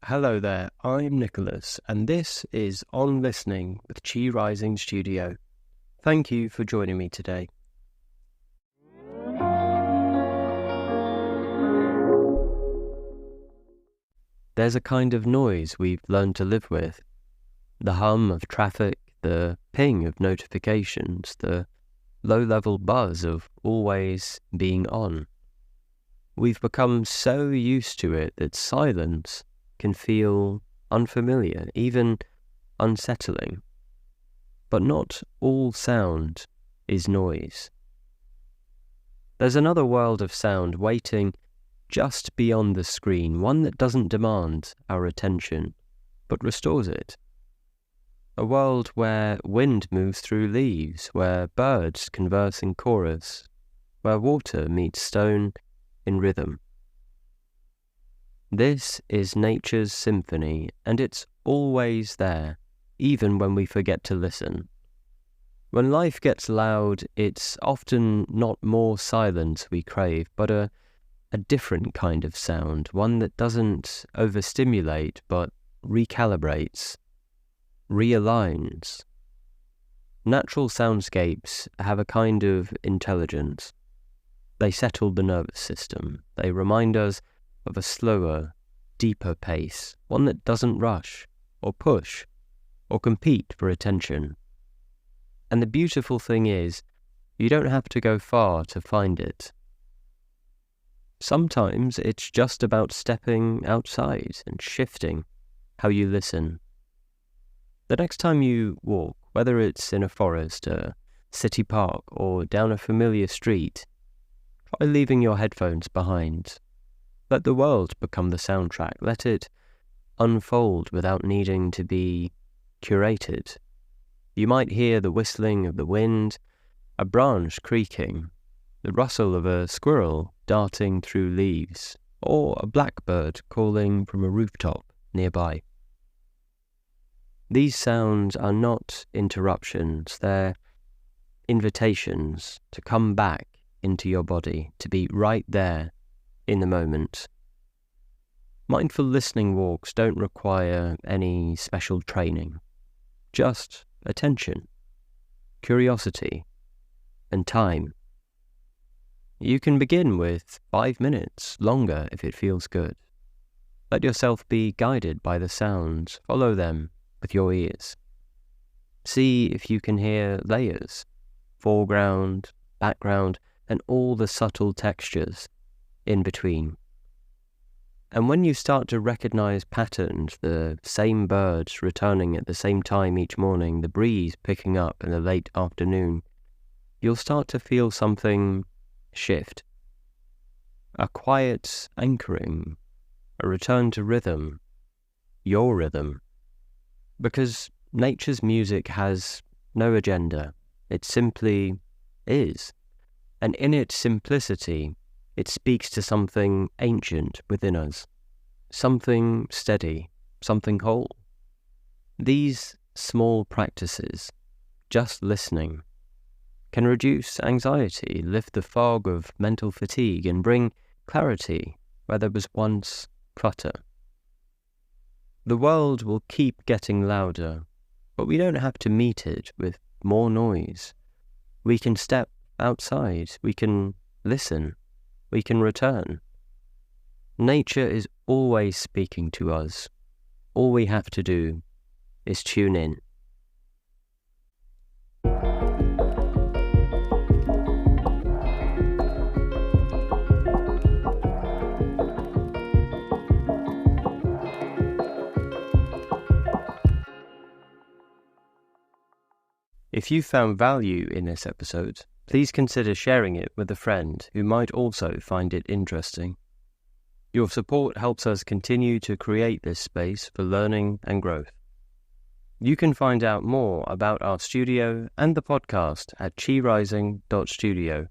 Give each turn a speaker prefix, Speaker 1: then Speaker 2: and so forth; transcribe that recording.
Speaker 1: Hello there, I'm Nicholas, and this is On Listening with Chi Rising Studio. Thank you for joining me today. There's a kind of noise we've learned to live with. The hum of traffic, the ping of notifications, the low-level buzz of always being on. We've become so used to it that silence can feel unfamiliar, even unsettling. But not all sound is noise. There's another world of sound waiting just beyond the screen, one that doesn't demand our attention, but restores it. A world where wind moves through leaves, where birds converse in chorus, where water meets stone in rhythm. This is nature's symphony, and it's always there, even when we forget to listen. When life gets loud, it's often not more silence we crave, but a different kind of sound, one that doesn't overstimulate, but recalibrates, realigns. Natural soundscapes have a kind of intelligence. They settle the nervous system. They remind us of a slower, deeper pace, one that doesn't rush, or push, or compete for attention. And the beautiful thing is, you don't have to go far to find it. Sometimes it's just about stepping outside and shifting how you listen. The next time you walk, whether it's in a forest, a city park, or down a familiar street, try leaving your headphones behind. Let the world become the soundtrack. Let it unfold without needing to be curated. You might hear the whistling of the wind, a branch creaking, the rustle of a squirrel darting through leaves, or a blackbird calling from a rooftop nearby. These sounds are not interruptions, they're invitations to come back into your body, to be right there in the moment. Mindful listening walks don't require any special training, just attention, curiosity, and time. You can begin with 5 minutes, longer if it feels good. Let yourself be guided by the sounds, follow them with your ears. See if you can hear layers, foreground, background, and all the subtle textures in between. And when you start to recognize patterns, the same birds returning at the same time each morning, the breeze picking up in the late afternoon, you'll start to feel something shift. A quiet anchoring, a return to rhythm, your rhythm. Because nature's music has no agenda, it simply is. And in its simplicity, it speaks to something ancient within us, something steady, something whole. These small practices, just listening, can reduce anxiety, lift the fog of mental fatigue, and bring clarity where there was once clutter. The world will keep getting louder, but we don't have to meet it with more noise. We can step outside, we can listen, we can return. Nature is always speaking to us. All we have to do is tune in. If you found value in this episode, please consider sharing it with a friend who might also find it interesting. Your support helps us continue to create this space for learning and growth. You can find out more about our studio and the podcast at chirising.studio.